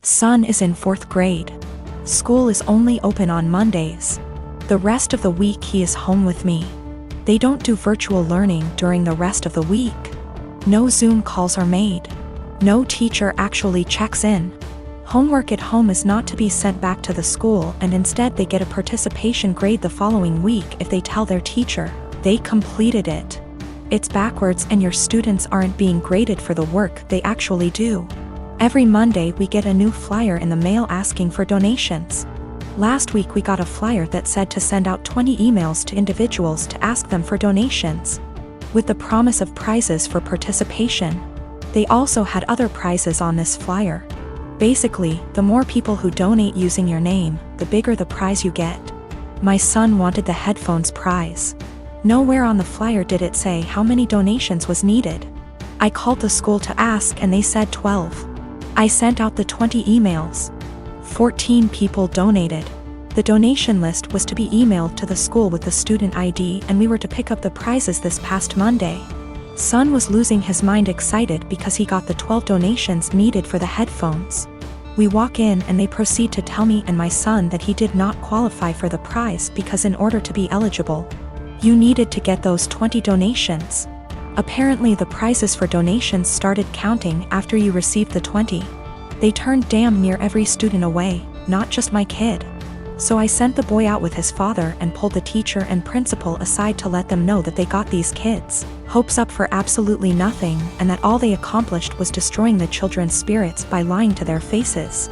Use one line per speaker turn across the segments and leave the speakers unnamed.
Son is in 4th grade. School is only open on Mondays. The rest of the week he is home with me. They don't do virtual learning during the rest of the week. No Zoom calls are made. No teacher actually checks in. Homework at home is not to be sent back to the school, and instead they get a participation grade the following week if they tell their teacher they completed it. It's backwards, and your students aren't being graded for the work they actually do. Every Monday we get a new flyer in the mail asking for donations. Last week we got a flyer that said to send out 20 emails to individuals to ask them for donations, with the promise of prizes for participation. They also had other prizes on this flyer. Basically, the more people who donate using your name, the bigger the prize you get. My son wanted the headphones prize. Nowhere on the flyer did it say how many donations was needed. I called the school to ask and they said 12. I sent out the 20 emails. 14 people donated. The donation list was to be emailed to the school with the student ID, and we were to pick up the prizes this past Monday. Son was losing his mind excited because he got the 12 donations needed for the headphones. We walk in and they proceed to tell me and my son that he did not qualify for the prize because in order to be eligible, you needed to get those 20 donations. Apparently the prizes for donations started counting after you received the 20. They turned damn near every student away, not just my kid. So I sent the boy out with his father and pulled the teacher and principal aside to let them know that they got these kids' hopes up for absolutely nothing, and that all they accomplished was destroying the children's spirits by lying to their faces.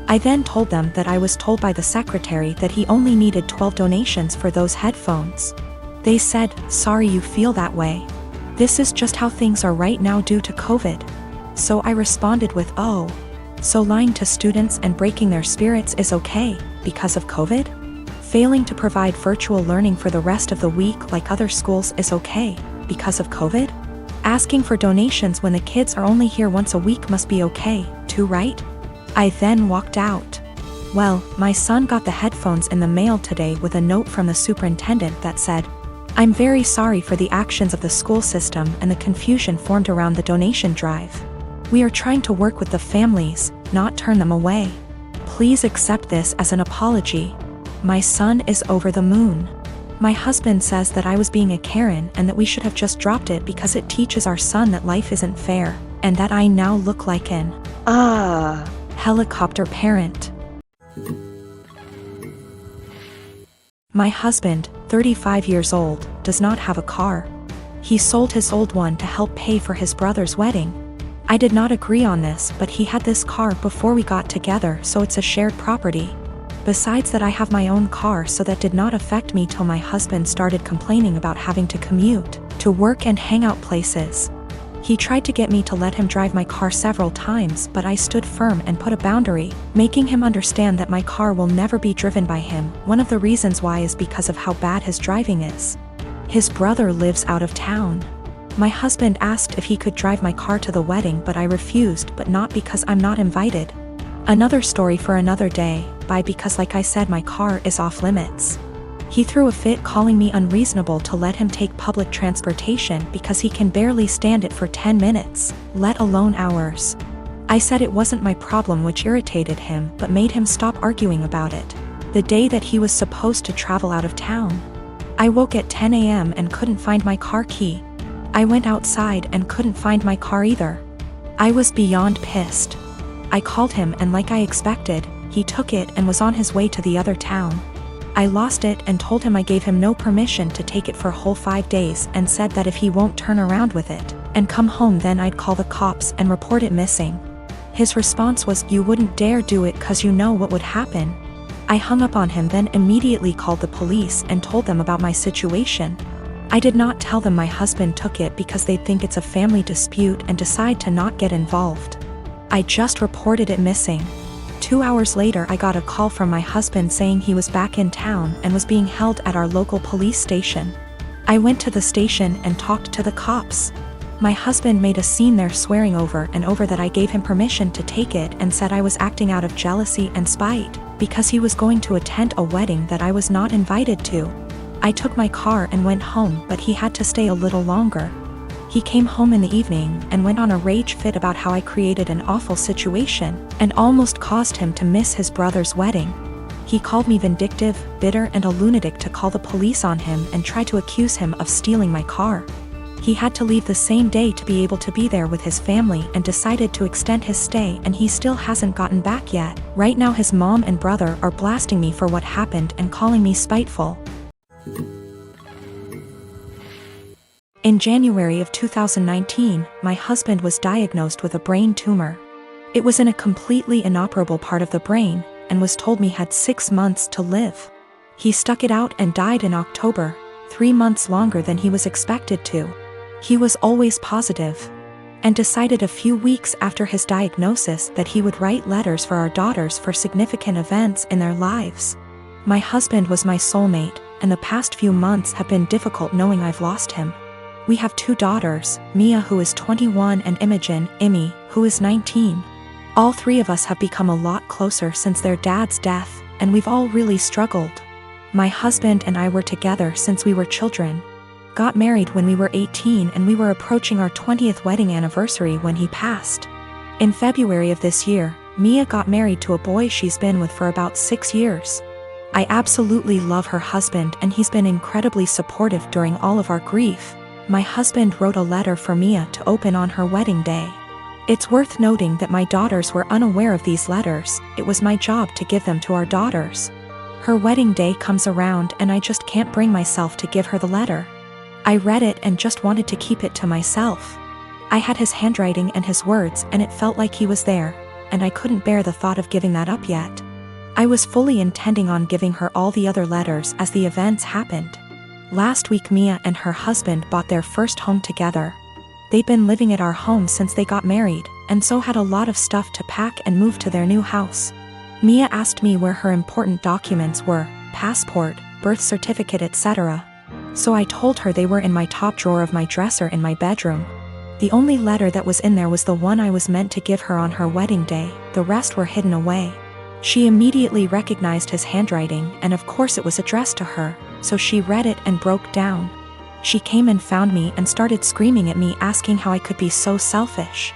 I then told them that I was told by the secretary that he only needed 12 donations for those headphones. They said, "Sorry you feel that way. This is just how things are right now due to COVID." So I responded with, "Oh, so lying to students and breaking their spirits is okay because of COVID? Failing to provide virtual learning for the rest of the week like other schools is okay because of COVID? Asking for donations when the kids are only here once a week must be okay, too, right?" I then walked out. Well, my son got the headphones in the mail today with a note from the superintendent that said, "I'm very sorry for the actions of the school system and the confusion formed around the donation drive. We are trying to work with the families, not turn them away. Please accept this as an apology." My son is over the moon. My husband says that I was being a Karen and that we should have just dropped it because it teaches our son that life isn't fair, and that I now look like an helicopter parent. My husband, 35 years old, does not have a car. He sold his old one to help pay for his brother's wedding. I did not agree on this, but he had this car before we got together, so it's a shared property. Besides that, I have my own car, so that did not affect me till my husband started complaining about having to commute to work and hangout places. He tried to get me to let him drive my car several times, but I stood firm and put a boundary, making him understand that my car will never be driven by him. One of the reasons why is because of how bad his driving is. His brother lives out of town. My husband asked if he could drive my car to the wedding, but I refused, but not because I'm not invited. Another story for another day, because like I said, my car is off limits. He threw a fit calling me unreasonable to let him take public transportation because he can barely stand it for 10 minutes, let alone hours. I said it wasn't my problem, which irritated him but made him stop arguing about it. The day that he was supposed to travel out of town, I woke at 10 a.m. and couldn't find my car key. I went outside and couldn't find my car either. I was beyond pissed. I called him and like I expected, he took it and was on his way to the other town. I lost it and told him I gave him no permission to take it for a whole 5 days and said that if he won't turn around with it and come home, then I'd call the cops and report it missing. His response was, "You wouldn't dare do it cause you know what would happen." I hung up on him, then immediately called the police and told them about my situation. I did not tell them my husband took it because they'd think it's a family dispute and decide to not get involved. I just reported it missing. 2 hours later I got a call from my husband saying he was back in town and was being held at our local police station. I went to the station and talked to the cops. My husband made a scene there, swearing over and over that I gave him permission to take it and said I was acting out of jealousy and spite because he was going to attend a wedding that I was not invited to. I took my car and went home, but he had to stay a little longer. He came home in the evening and went on a rage fit about how I created an awful situation and almost caused him to miss his brother's wedding. He called me vindictive, bitter, and a lunatic to call the police on him and try to accuse him of stealing my car. He had to leave the same day to be able to be there with his family and decided to extend his stay, and he still hasn't gotten back yet. Right now his mom and brother are blasting me for what happened and calling me spiteful. In January of 2019, my husband was diagnosed with a brain tumor. It was in a completely inoperable part of the brain, and was told me had 6 months to live. He stuck it out and died in October, 3 months longer than he was expected to. He was always positive, and decided a few weeks after his diagnosis that he would write letters for our daughters for significant events in their lives. My husband was my soulmate, and the past few months have been difficult knowing I've lost him. We have 2 daughters, Mia, who is 21, and Imogen, Imi, who is 19. All 3 of us have become a lot closer since their dad's death, and we've all really struggled. My husband and I were together since we were children. Got married when we were 18, and we were approaching our 20th wedding anniversary when he passed. In February of this year, Mia got married to a boy she's been with for about 6 years. I absolutely love her husband, and he's been incredibly supportive during all of our grief. My husband wrote a letter for Mia to open on her wedding day. It's worth noting that my daughters were unaware of these letters. It was my job to give them to our daughters. Her wedding day comes around and I just can't bring myself to give her the letter. I read it and just wanted to keep it to myself. I had his handwriting and his words, and it felt like he was there, and I couldn't bear the thought of giving that up yet. I was fully intending on giving her all the other letters as the events happened. Last week Mia and her husband bought their first home together. They'd been living at our home since they got married, and so had a lot of stuff to pack and move to their new house. Mia asked me where her important documents were, passport, birth certificate, etc. So I told her they were in my top drawer of my dresser in my bedroom. The only letter that was in there was the one I was meant to give her on her wedding day. The rest were hidden away. She immediately recognized his handwriting, and of course it was addressed to her, so she read it and broke down. She came and found me and started screaming at me, asking how I could be so selfish.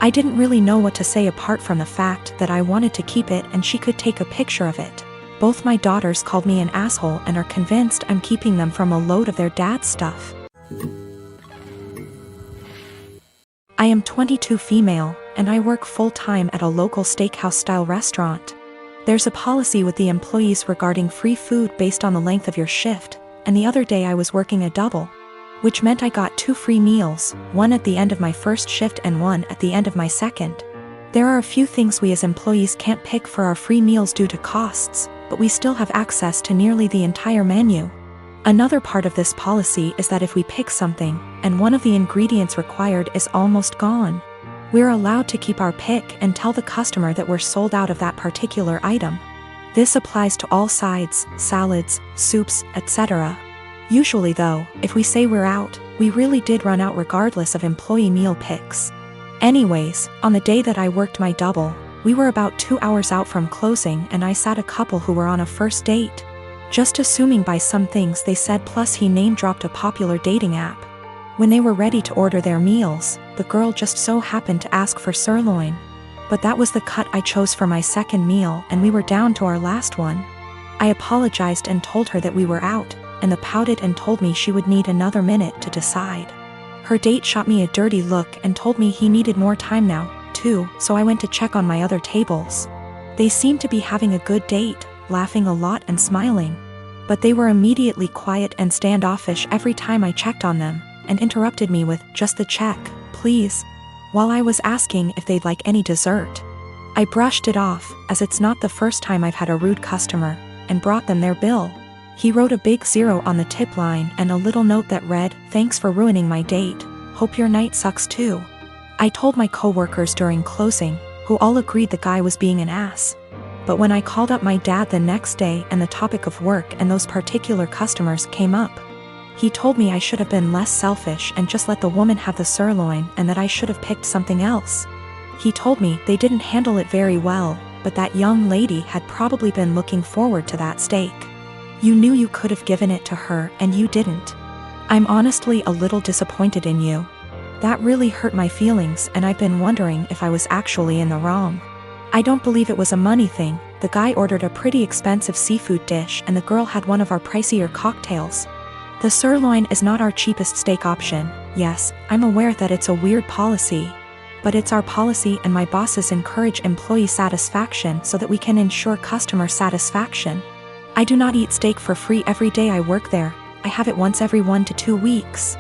I didn't really know what to say apart from the fact that I wanted to keep it and she could take a picture of it. Both my daughters called me an asshole and are convinced I'm keeping them from a load of their dad's stuff. I am 22, female, and I work full-time at a local steakhouse-style restaurant. There's a policy with the employees regarding free food based on the length of your shift, and the other day I was working a double, which meant I got 2 free meals, one at the end of my first shift and one at the end of my second. There are a few things we as employees can't pick for our free meals due to costs, but we still have access to nearly the entire menu. Another part of this policy is that if we pick something, and one of the ingredients required is almost gone, we're allowed to keep our pick and tell the customer that we're sold out of that particular item. This applies to all sides, salads, soups, etc. Usually though, if we say we're out, we really did run out regardless of employee meal picks. Anyways, on the day that I worked my double, we were about 2 hours out from closing and I sat a couple who were on a first date. Just assuming by some things they said, plus he name-dropped a popular dating app. When they were ready to order their meals, the girl just so happened to ask for sirloin. But that was the cut I chose for my second meal and we were down to our last one. I apologized and told her that we were out, and the pouted and told me she would need another minute to decide. Her date shot me a dirty look and told me he needed more time now, too, so I went to check on my other tables. They seemed to be having a good date, laughing a lot and smiling. But they were immediately quiet and standoffish every time I checked on them, and interrupted me with, "Just the check, please," while I was asking if they'd like any dessert. I brushed it off, as it's not the first time I've had a rude customer, and brought them their bill. He wrote a big 0 on the tip line and a little note that read, "Thanks for ruining my date. Hope your night sucks too." I told my coworkers during closing, who all agreed the guy was being an ass. But when I called up my dad the next day and the topic of work and those particular customers came up, he told me I should have been less selfish and just let the woman have the sirloin and that I should have picked something else. He told me they didn't handle it very well, but that young lady had probably been looking forward to that steak. You knew you could have given it to her and you didn't. I'm honestly a little disappointed in you. That really hurt my feelings, and I've been wondering if I was actually in the wrong. I don't believe it was a money thing. The guy ordered a pretty expensive seafood dish and the girl had one of our pricier cocktails. The sirloin is not our cheapest steak option. Yes, I'm aware that it's a weird policy. But it's our policy, and my bosses encourage employee satisfaction so that we can ensure customer satisfaction. I do not eat steak for free every day I work there. I have it once every 1 to 2 weeks.